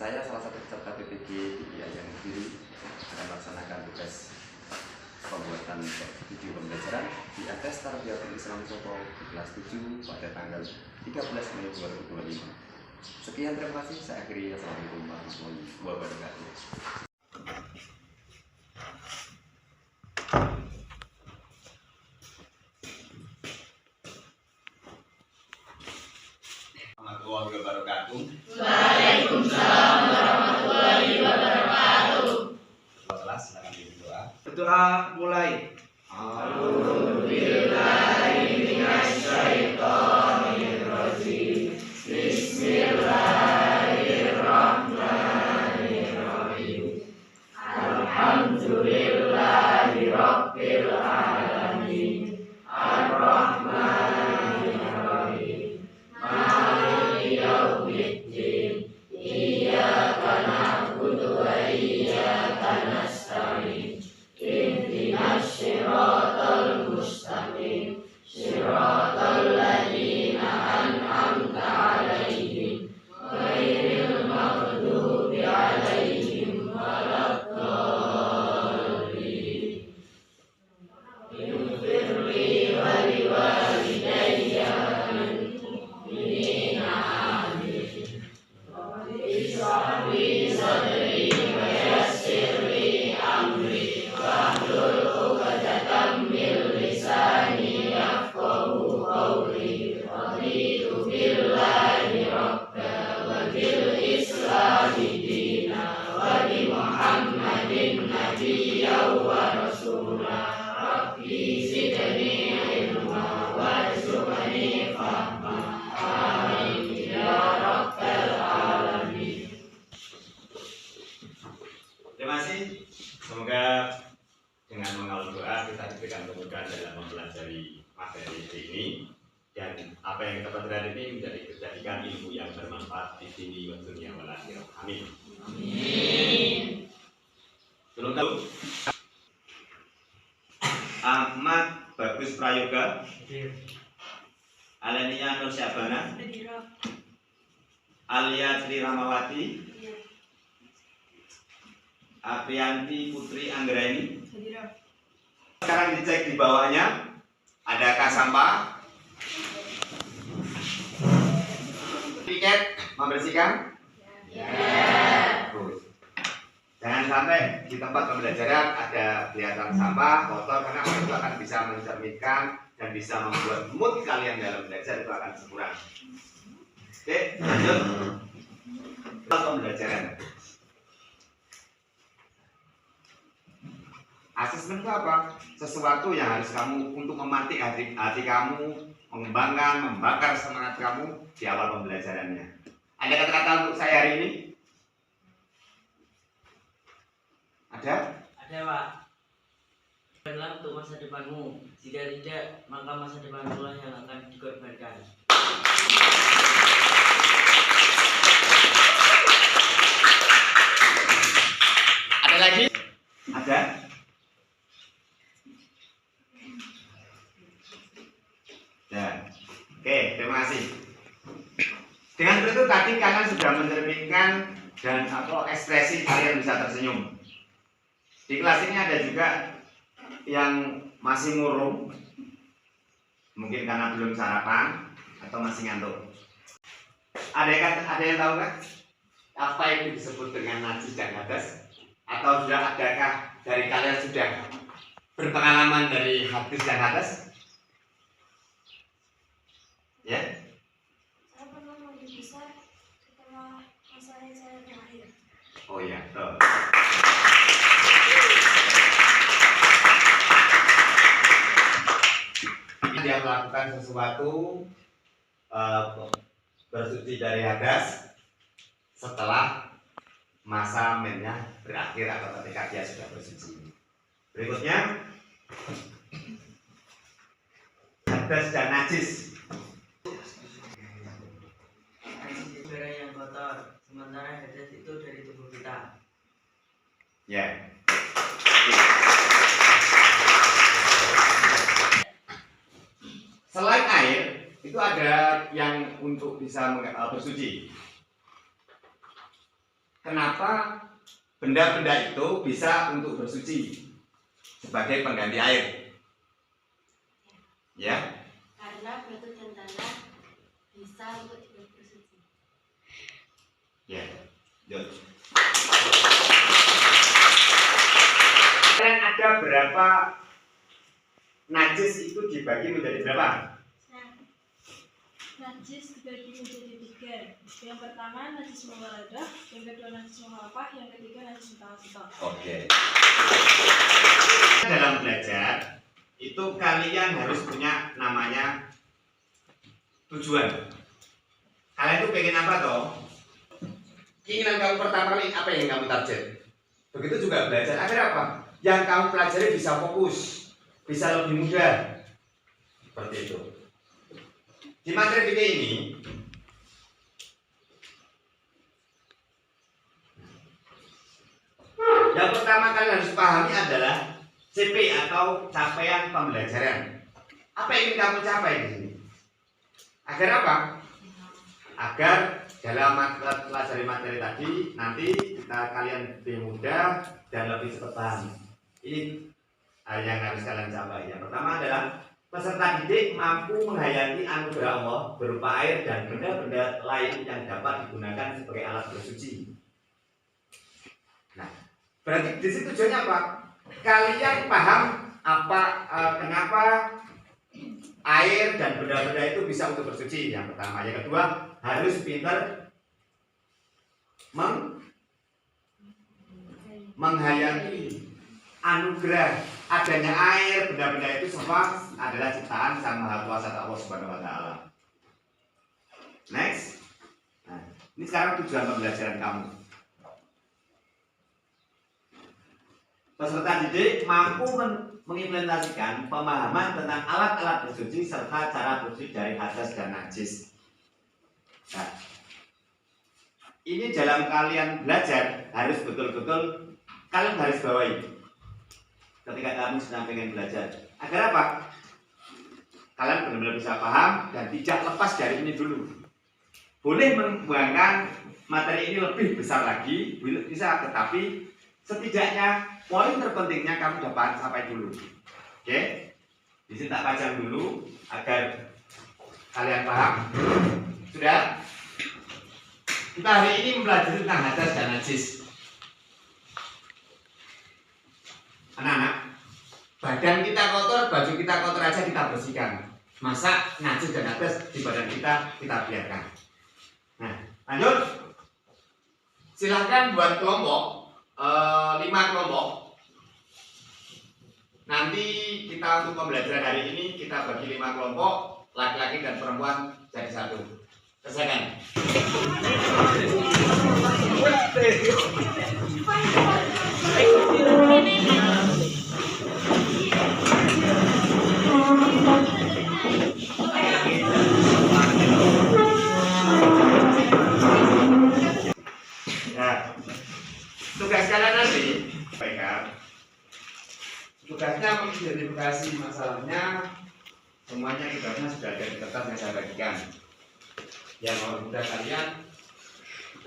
Saya salah satu peserta PPG di IAIN Kediri akan melaksanakan tugas pembuatan video pembelajaran di ATS Tarbiyatul Islam Soko di kelas 7 pada tanggal 13 Mei 2025. Sekian, terima kasih. Saya akhiri. Assalamualaikum warahmatullahi wabarakatuh. Warahmatullahi wabarakatuh. Waalaikumsalam warahmatullahi wabarakatuh. Kelas silakan berdoa. Berdoa mulai. A'udzubillahi minasyaitonirrajim. Bismillahirrahmanirrahim. Alhamdulillahi rabbil alamin. Ar-Rahmanir Rahim. Maliki yaumiddin. Iyyaka na'budu wa iyyaka nasta'in. Ihdinas siratal mustaqim. Siratal ladzina an'amta 'alaihim ghairil maghdubi 'alaihim waladdallin. Ighfirli wa liwalidayya wal mu'minina amin. Ishrah li sadri wa yassir li amri wahlul 'uqdatam min lisani yafqahu qawli. Raditu billahi rabba wa bil islami dina wa bi Muhammadin nabiyya wa rasula. Rabbi zidni ilma warzuqni fahma. Amin ya rabbal alamin. Terima kasih. Semoga dengan mengawal doa kita diberikan kemudahan dalam mempelajari materi ini, dan apa yang kita pelajari ini menjadikan ilmu yang bermanfaat di sini wa dunia wal akhirah. Amin. Amin. Turun tahu. Ahmad Bagus Prayoga, Alenia Nur Syabana, Alia Tri Ramawati, Aprianti Putri Anggraini. Sekarang dicek di bawahnya, adakah sampah? Tiket membersihkan? Bagus. Jangan sampai di tempat pembelajaran ada kelihatan sampah, kotor, karena itu akan bisa mencerminkan dan bisa membuat mood kalian dalam belajar itu akan berkurang. Oke, lanjut. Pembelajaran. Asesmen itu apa? Sesuatu yang harus kamu untuk mematik hati kamu, mengembangkan, membakar semangat kamu di awal pembelajarannya. Ada kata-kata untuk saya hari ini? Ada? Ada, Pak. Berikanlah untuk masa depanmu. Jika tidak, maka masa depanmu lah yang akan dikorbankan. Ada lagi? Ada? Ya. Oke, terima kasih. Dengan begitu tadi kalian sudah mencerminkan dan atau ekspresi kalian bisa tersenyum. Di kelas ini ada juga yang masih murung, mungkin karena belum sarapan atau masih ngantuk. Ada yang tahu kan apa itu disebut dengan najis dan hadas? Atau sudah adakah dari kalian sudah berpengalaman dari hadis dan hadas? Ya? Saya pernah mandi besar setelah masa saya terakhir. Oh iya, betul. Dia melakukan sesuatu bersuci dari hadas setelah masa mennya berakhir atau ketika dia sudah bersuci. Berikutnya, hadas dan najis. Najis itu barang yang kotor, sementara hadas itu dari tubuh kita. Ya. Selain air, itu ada yang untuk bisa bersuci. kenapa benda-benda itu bisa untuk bersuci sebagai pengganti air? Ya, Karena batu dan tanah bisa untuk bersuci. ya, Jod. Dan ada berapa najis itu dibagi menjadi berapa? Najis dibagi menjadi 3. Yang pertama najis mughaladah, yang kedua najis mukhalafah, yang ketiga najis mutawassithah. Oke. Dalam belajar itu kalian harus punya namanya tujuan. Kalian tuh pengen apa toh? Keinginan kamu pertama kali apa yang kamu target? Begitu juga belajar agar apa? Yang kamu pelajari bisa fokus, bisa lebih mudah. Seperti itu. Di materi fikih ini yang pertama kalian harus pahami adalah CP atau capaian pembelajaran. Apa yang ingin kamu capai di sini? Agar apa? Agar dalam pelajari materi tadi nanti kalian lebih mudah dan lebih cepat paham. Ini yang harus kalian capai. Yang pertama adalah peserta didik mampu menghayati anugerah Allah berupa air dan benda-benda lain yang dapat digunakan sebagai alat bersuci. Nah, berarti di situ tujuannya apa? Kalian paham apa kenapa air dan benda-benda itu bisa untuk bersuci? Yang pertama, yang kedua harus pintar menghayati anugerah adanya air, benda-benda itu semua adalah ciptaan Sang Maha Kuasa Allah Subhanahu wa taala. Next. Nah, ini sekarang tujuan pembelajaran kamu. Peserta didik mampu mengimplementasikan pemahaman tentang alat-alat bersuci serta cara bersuci dari hadas dan najis. Nah, ini dalam kalian belajar harus betul-betul kalian garis bawahi ketika kamu sedang pengen belajar. Agar apa? Kalian benar-benar bisa paham dan tidak lepas dari ini dulu. Boleh mengembangkan materi ini lebih besar lagi, bisa, tetapi setidaknya poin terpentingnya kamu dapat sampai dulu. Oke? Di sini tak pajang dulu agar kalian paham. Sudah? Kita hari ini mempelajari tentang hadas dan najis. Anak-anak, badan kita kotor, baju kita kotor aja kita bersihkan. Masa najis dan hadas di badan kita biarkan. Nah, lanjut. Silahkan buat kelompok 5 kelompok. Nanti kita untuk pembelajaran hari ini kita bagi 5 kelompok, laki-laki dan perempuan jadi 1. Selesaikan. Nah, tugas kalian nanti, baikkan. Tugasnya mengidentifikasi masalahnya. Semuanya tugasnya sudah ada di kertas yang saya bagikan. Yang memudahkan kalian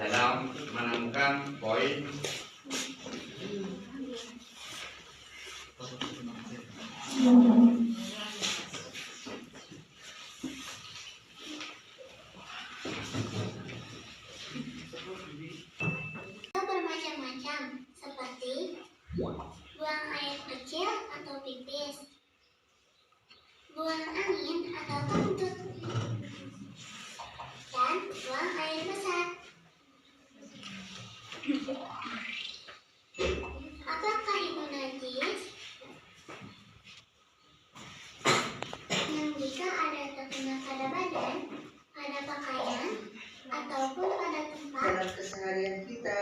dalam menemukan poin bermacam-macam seperti buang air kecil atau pipis, buang angin atau kentut, dan buang air besar. Apakah itu najis? Yang jika ada terkena pada badan, pada pakaian, ataupun pada tempat dalam keseharian kita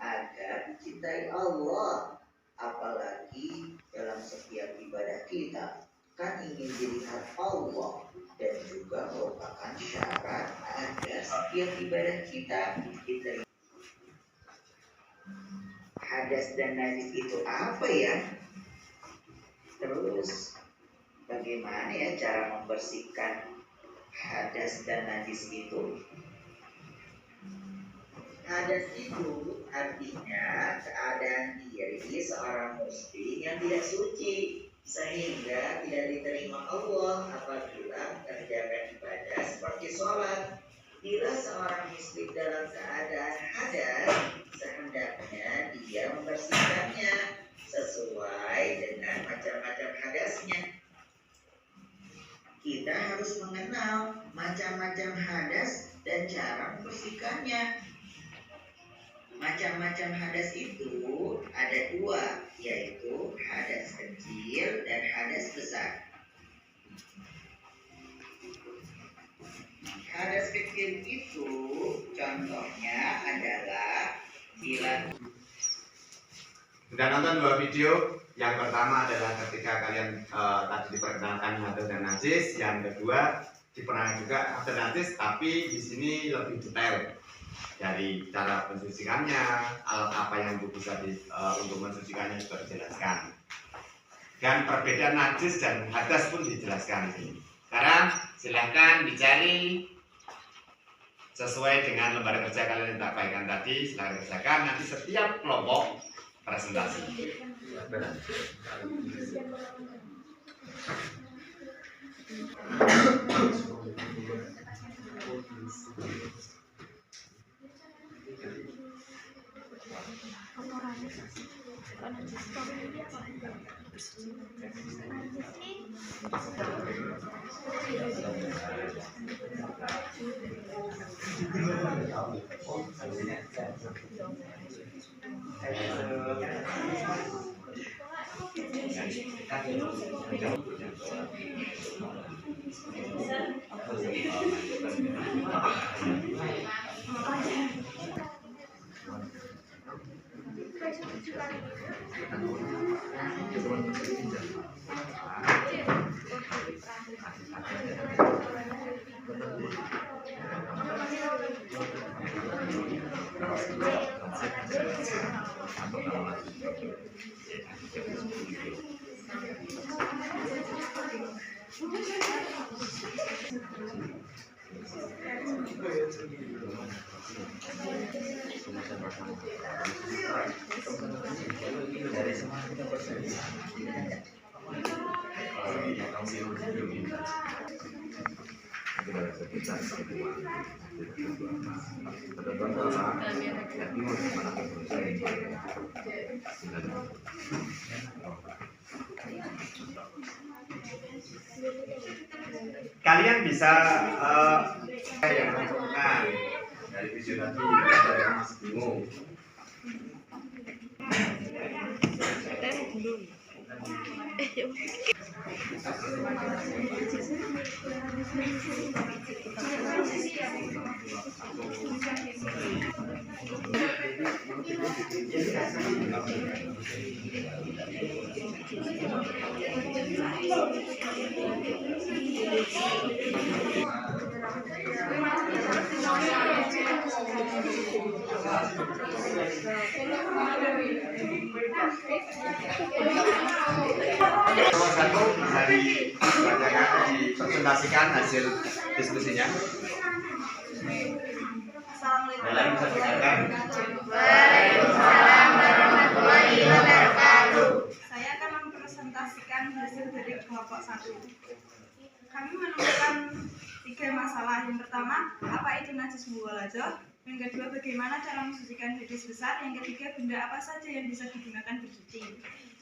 agar dicintai Allah, apalagi dalam setiap ibadah kita kan ingin dilihat Allah dan juga merupakan syarat agar setiap ibadah kita diterima. Hadas dan najis itu apa ya? Terus bagaimana ya cara membersihkan hadas dan najis itu? Hadas itu artinya keadaan diri seorang muslim yang tidak suci, sehingga tidak diterima Allah apabila mengerjakan ibadah seperti sholat. Bila seorang muslim dalam keadaan hadas, sehendaknya dia membersihkannya sesuai dengan macam-macam hadasnya. Kita harus mengenal macam-macam hadas dan cara membersihkannya. Macam-macam hadas itu ada dua, yaitu hadas kecil dan hadas besar. Hadas kecil itu contohnya adalah bila Sudah nonton dua video. Yang pertama adalah ketika kalian tadi diperkenalkan hadas dan najis. Yang kedua diperkenalkan juga hadas dan najis, tapi di sini lebih detail dari cara mensucikannya, alat apa yang bisa untuk mensucikannya juga dijelaskan. Dan perbedaan najis dan hadas pun dijelaskan di sini. Sekarang silahkan dicari sesuai dengan lembar kerja kalian yang tak baikkan tadi. Silahkan kerjakan, nanti setiap kelompok presentasi. Kalian bisa yang menentukan dari video tadi ada yang masih bingung. Nomor satu bisa dibacakan, dipresentasikan hasil diskusinya. Dalam bisa berkata. Waalaikumsalam warahmatullahi wabarakatuh. Saya akan mempresentasikan hasil dari kelompok 1. Kami menemukan 3 masalah. Yang pertama, apa itu najis mughalladzah? Yang kedua, bagaimana cara mensucikan hadas besar? Yang ketiga, benda apa saja yang bisa digunakan bersuci?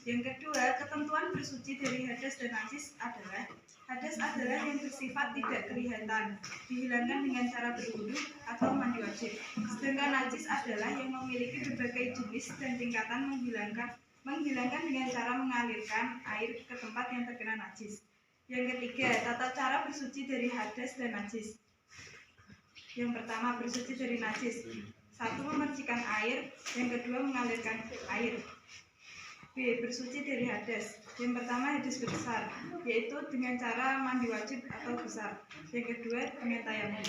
Yang kedua, ketentuan bersuci dari hadas dan najis adalah hadas adalah yang bersifat tidak kelihatan, dihilangkan dengan cara berwudu atau mandi wajib. Sedangkan najis adalah yang memiliki berbagai jenis dan tingkatan menghilangkan dengan cara mengalirkan air ke tempat yang terkena najis. Yang ketiga, tata cara bersuci dari hadas dan najis. Yang pertama, bersuci dari najis. 1. Memercikan air. Yang kedua, mengalirkan air. B. Bersuci dari hadas. Yang pertama, hadas besar, yaitu dengan cara mandi wajib atau besar. Yang kedua, dengan tayamum.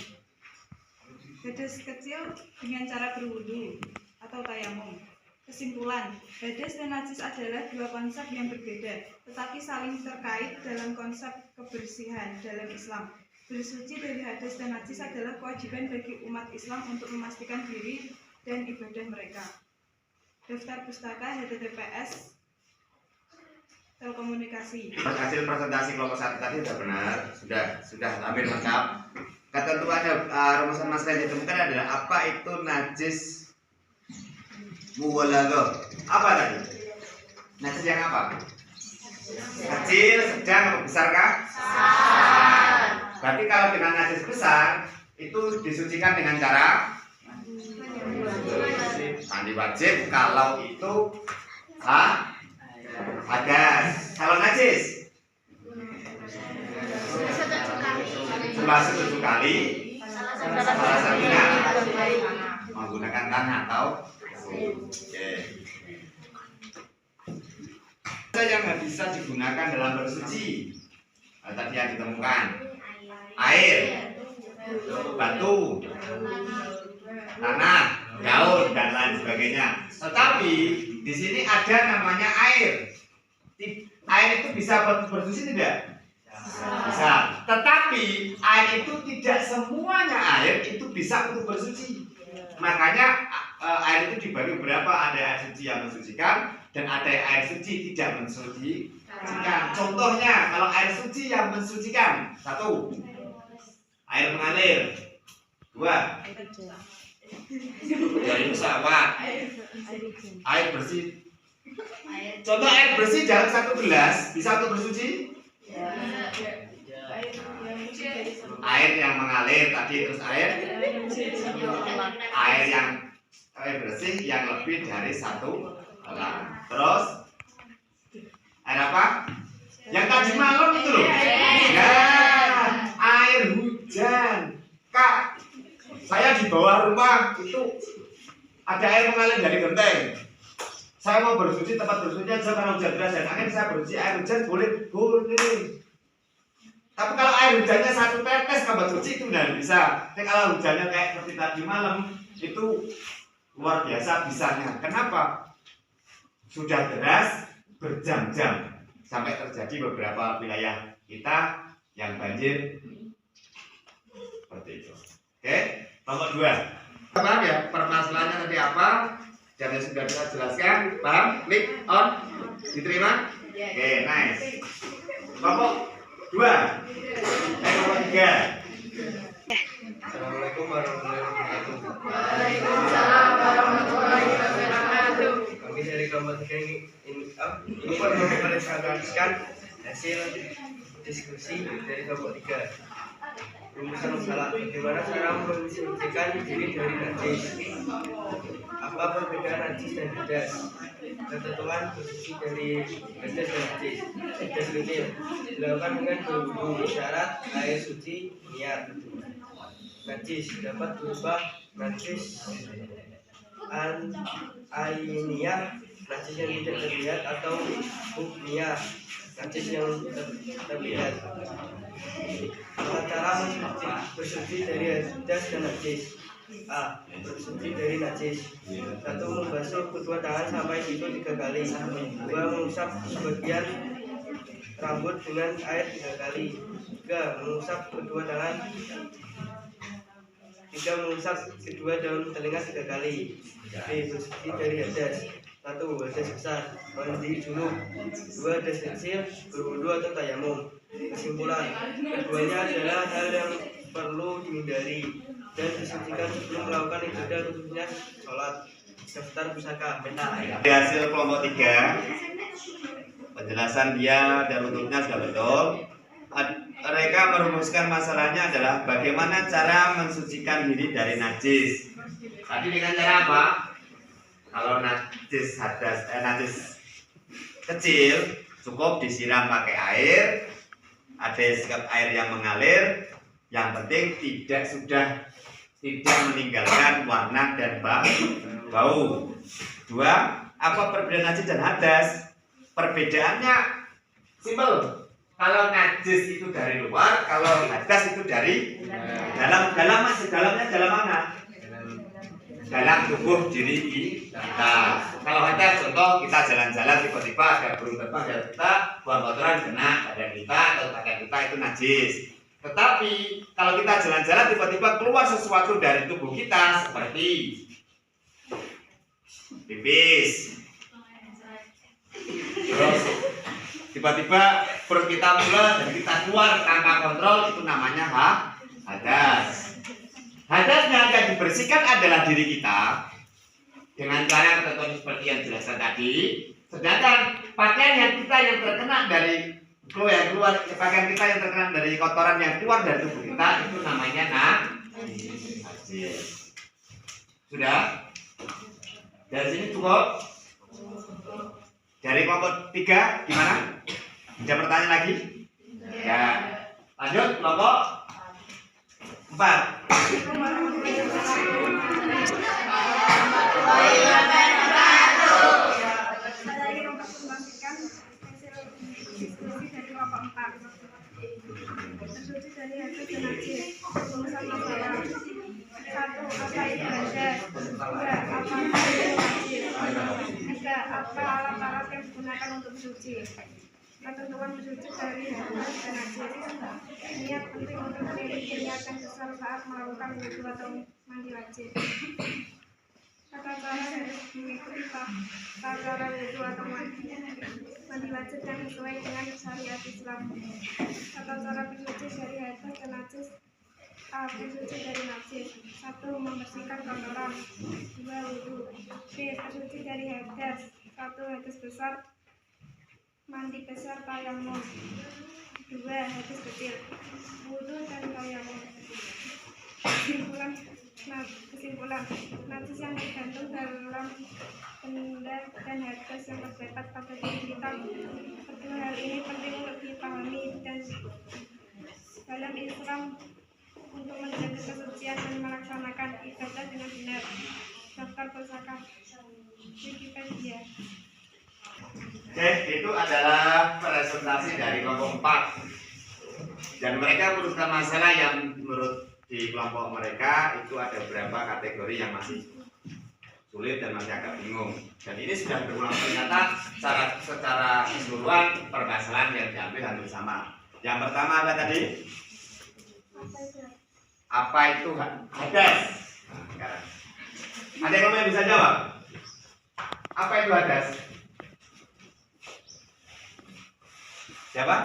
Hadas kecil dengan cara berwudu atau tayamum. Kesimpulan, hadas dan najis adalah dua konsep yang berbeda, tetapi saling terkait dalam konsep kebersihan dalam Islam. Bersuci dari hadas dan najis adalah kewajiban bagi umat Islam untuk memastikan diri dan ibadah mereka. Daftar pustaka HTTPS Telekomunikasi. Hasil presentasi kelompok 1 tadi sudah benar, sudah ambil lengkap. Ketentuannya rumusan masalah yang ditemukan adalah apa itu najis muwalaghah. Apa tadi? Najis yang apa? Kecil, sedang, atau besar kah? Besar. Berarti kalau dengan najis besar itu disucikan dengan cara mandi wajib. Kalau itu hadas. Kalau najis membasuh 7 kali, salah satunya menggunakan tanah atau yang bisa digunakan dalam bersuci. Tadi yang ditemukan air, batu, tanah, daun dan lain sebagainya. Tetapi di sini ada namanya air. Air itu bisa bersuci tidak? Bisa. Tetapi air itu tidak semuanya air itu bisa untuk bersuci. Makanya air itu dibagi beberapa. Ada air suci yang mensucikan dan ada air suci tidak mensucikan. Contohnya kalau air suci yang mensucikan, 1, air mengalir. 2, dari pesawat. Air bersih. Contoh air bersih dalam 1 gelas bisa untuk bersuci? Air yang mengalir tadi, terus air bersih yang lebih dari 1 gelas. Terus air apa? Yang tadi malam itu loh. Nah, air hujan. Kak, saya di bawah rumah itu ada air mengalir dari genteng. Saya mau bersuci, tempat bersuci aja kalau hujan deras dan angin, saya bersuci air hujan boleh. Tapi kalau air hujannya 1 tetes kabar suci itu tidak bisa. Tapi kalau hujannya kayak seperti tadi malam itu luar biasa bisanya. Kenapa? Sudah deras berjam-jam sampai terjadi beberapa wilayah kita yang banjir seperti itu. Oke, nomor 2. Paham ya permasalahannya tadi apa? Dan yang sudah kita jelaskan, paham? Click on, diterima? Oke, nice. Kelompok 2. Kelompok 3. Assalamualaikum warahmatullahi wabarakatuh. Waalaikumsalam warahmatullahi wabarakatuh. Kami dari kelompok 3 ini mempresentasikan hasil diskusi dari kelompok 3. Rumusan masalah bagaimana cara mensucikan diri dari najis. Apa perbedaan najis dan hadas? Ketentuan bersuci dari hadas dan najis. Hadas kecil dilakukan dengan berwudu, syarat air suci, niat. Najis dapat berubah najis ainiyah, najis yang tidak terlihat, atau hukmiyah, najis yang terlihat. Cara bersuci dari hadas dan najis. A. Bersuci dari najis. 1. Membasuh kedua tangan sampai siku 3 kali. 2. Mengusap sebagian rambut dengan air 3 kali. 3. Mengusap kedua tangan. 3. Mengusap kedua daun telinga 3 kali. B. Bersuci dari hadas. 1. Hadas besar, mandi junub. 2. Hadas kecil, berwudu atau tayamum. Kesimpulan, keduanya adalah hal yang perlu dihindari dan disucikan sebelum melakukan ibadah, khususnya sholat. Daftar pusaka. Di hasil kelompok 3, penjelasan dia dan untuknya sudah betul. Mereka merumuskan masalahnya adalah bagaimana cara mensucikan diri dari najis. Tadi dengan cara apa? Kalau najis hadas, najis kecil cukup disiram pakai air. Ada sikap air yang mengalir, yang penting tidak meninggalkan warna dan bau. 2. Apa perbedaan najis dan hadas? Perbedaannya simpel. Kalau najis itu dari luar, kalau hadas itu dari dalamnya dalam mana? Dalam tubuh diri kita. Kalau hadas, contoh kita jalan-jalan tiba-tiba ada burung terbang dari kita, buang kotoran kena badan kita atau pakaian kita, itu najis. Tetapi kalau kita jalan-jalan tiba-tiba keluar sesuatu dari tubuh kita seperti pipis. Terus tiba-tiba perut kita mules dan kita keluar tanpa kontrol, itu namanya hadas. Hadas yang akan dibersihkan adalah diri kita dengan cara yang tertentu seperti yang dijelaskan tadi. Sedangkan pakaian yang kita yang terkena dari pakaian kita yang terkena dari kotoran yang keluar dari tubuh kita, itu namanya najis. Sudah? Dari sini cukup? Dari kelompok 3 gimana? Ada pertanyaan lagi? Ya. Lanjut kelompok 4. Saya ingin mempresentasikan hasil diskusi dari kelompok 4. Tersuci dari hasil dan najis. Rumusan masalah. 1. Apa itu hadas? 2. Apa itu najis? 3. Apa alat-alat yang digunakan untuk bersuci? Ketentuan bersuci dari hadas dan najis. Niat penting untuk memiliki niat yang besar saat melakukan wudu atau mandi wajib. Tata cara harus mengikuti tata cara wudu atau mandi wajib yang sesuai dengan syariat Islam. Tata cara bersuci dari hadas dan najis. A. Bersuci dari najis. 1. Membersihkan kotoran. 2. Wudu. B. Bersuci dari hadas. 1. Hadas besar, mandi besar, tayamum. 2. Hadas kecil, wudu dan tayamum. Kesimpulan, najis yang tergantung dalam benda dan hadas yang terdapat pada diri kita. Kedua hal ini penting untuk dipahami dan dalam Islam untuk menjaga kesucian dan melaksanakan ibadah dengan benar. Daftar pusaka Wikipedia. Oke, itu adalah presentasi dari kelompok 4. Dan mereka merumuskan masalah yang menurut di kelompok mereka itu ada beberapa kategori yang masih sulit dan masih agak bingung. Dan ini sudah berulang ternyata secara keseluruhan permasalahan yang diambil hampir sama. Yang pertama apa tadi? Apa itu hadas? Nah, sekarang. Ada yang bisa jawab? Apa itu hadas? Siapa?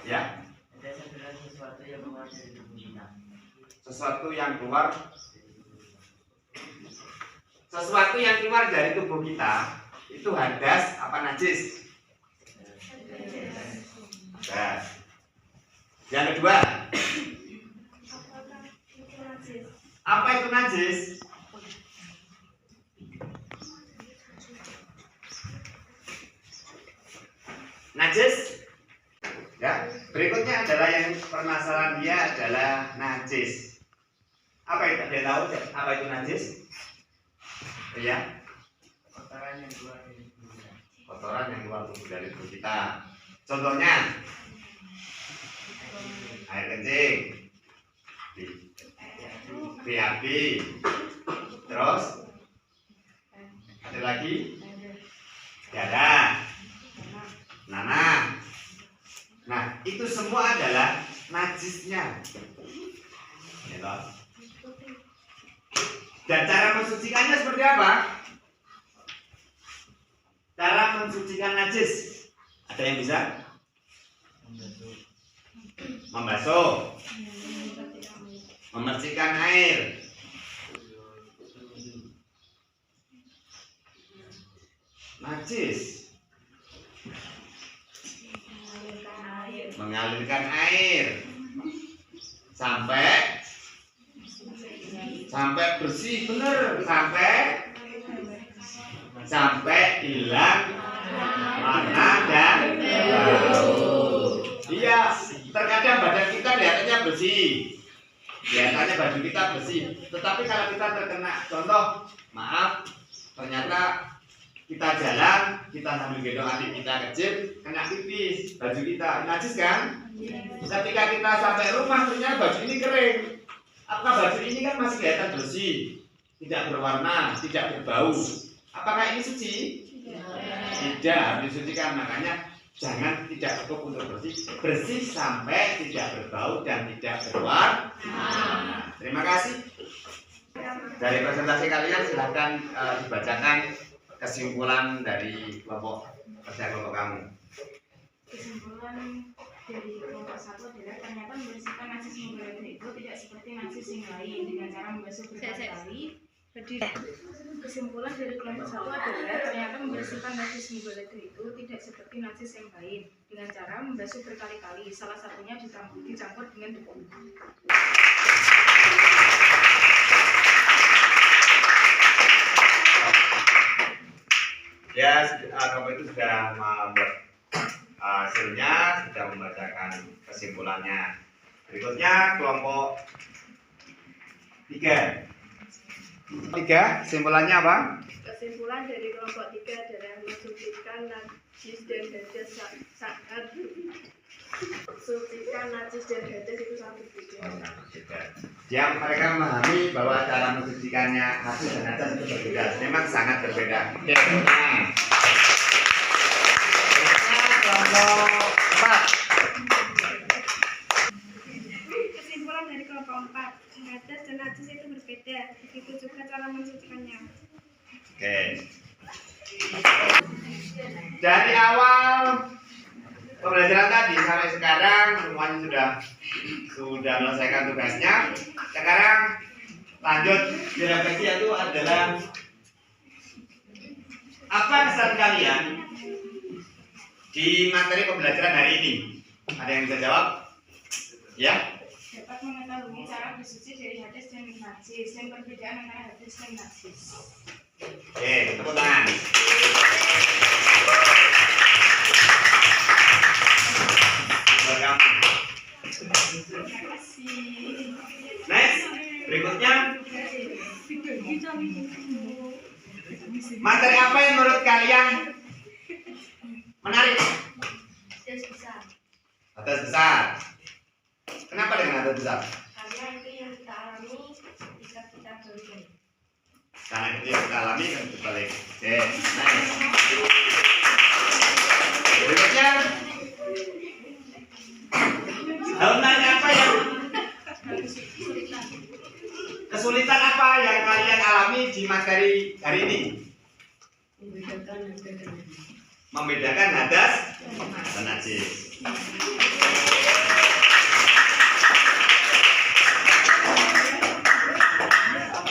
Ya? Hadas adalah sesuatu yang keluar dari tubuh kita. Sesuatu yang keluar dari tubuh kita itu hadas apa najis? Hadas. Yang kedua, apa itu najis? Najis. Ya, berikutnya adalah yang permasalahan dia adalah najis. Apa itu? Ada yang tahu apa itu najis? Ya. Kotoran yang keluar dari tubuh kita. Kotoran yang keluar dari tubuh kita. Contohnya air kencing, BAB, terus ada lagi darah, nanah. Nah, itu semua adalah najisnya. Dan cara mensucikannya seperti apa? Cara mensucikan najis. Ada yang bisa? Membasuh. Membersihkan air. Najis. Mengalirkan air sampai bersih, bener, sampai hilang warna dan bau. Iya, terkadang badan kita kelihatannya bersih, biasanya baju kita bersih, tetapi kalau kita terkena, contoh, maaf, ternyata kita jalan, kita sambil gendong adik kita kecil, kena pipis, baju kita najis kan? Ketika kita sampai rumah, ternyata baju ini kering. Apakah baju ini kan masih kelihatan bersih, tidak berwarna, tidak berbau? Apakah ini suci? Tidak, harus disucikan. Makanya jangan tidak cukup untuk bersih sampai tidak berbau dan tidak berwarna. Terima kasih. Dari presentasi kalian silahkan dibacakan kesimpulan dari kelompok kerja kelompok kamu. Kesimpulan dari kelompok 1 adalah ternyata membersihkan najis mubalaghah itu tidak seperti najis yang lain dengan cara membasuh berkali-kali. Kesimpulan dari kelompok 1 adalah ternyata membersihkan najis mubalaghah itu tidak seperti najis yang lain dengan cara membasuh berkali-kali. Salah satunya dicampur dengan debu. Ya, kelompok itu sudah membuat hasilnya, sudah membacakan kesimpulannya. Berikutnya kelompok 3. Kesimpulannya apa? Kesimpulan dari kelompok 3 adalah mensucikan najis dan hadas saat sucikan najis dan hadas itu sangat berbeda. Yang mereka memahami bahwa cara mensucikannya hadis dan hadas itu berbeda. Memang sangat berbeda. Oke, kelompok 4. Kesimpulan dari kelompok 4, hadas dan najis itu berbeda, begitu juga cara mensucikannya. Oke. Dari awal pembelajaran tadi sampai sekarang semuanya sudah menyelesaikan tugasnya. Sekarang lanjut direfleksi, itu adalah apa kesan kalian di materi pembelajaran hari ini? Ada yang bisa jawab? Ya? Dapat mengetahui cara bersuci dari hadas dan najis dan perbedaan antara hadas dan najis. Oke, tepuk tangan. Buat kamu. Next, berikutnya materi apa yang menurut kalian menarik? Hadas besar. Kenapa dengan hadas besar? Karena itu yang kita alami bisa kita berikan. Karena itu yang kita alami kan berbalik. Oke, nice. Berikutnya, daunnya apa yang kesulitan apa yang kalian alami di materi hari ini? Membedakan hadas dan najis.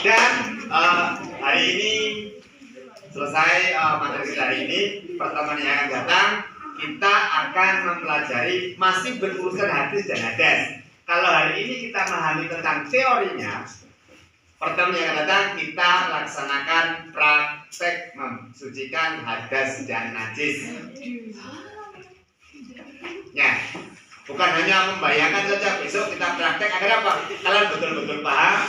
Dan hari ini selesai materi kita hari ini. Pertemuan yang akan datang kita akan mempelajari masih berurusan hadis dan hadas. Kalau hari ini kita memahami tentang teorinya, pertemuan yang akan datang kita laksanakan praktek mensucikan hadas dan najis. Ya, bukan hanya membayangkan saja, besok kita praktek agar apa? Kalian betul-betul paham.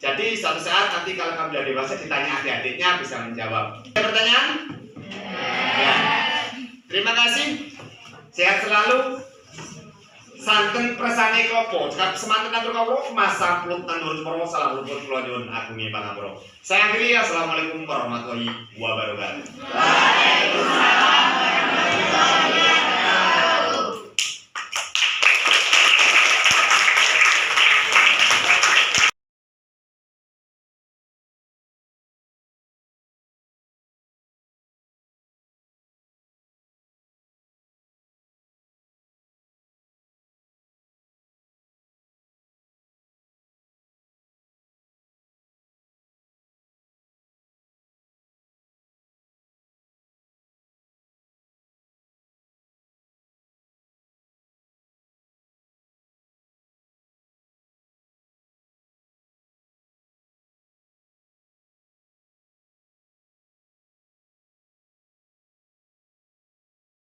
Jadi suatu saat nanti kalau kamu sudah dewasa ditanya adik-adiknya bisa menjawab. Ada pertanyaan? Ya. Terima kasih. Sehat selalu. Santen persane klopo, cekap semanten atur klopo, masa pelut tandur pro, salah luput kula nyuwun agungi pangapura. Saya akhiri, assalamualaikum warahmatullahi wabarakatuh. Waalaikumsalam.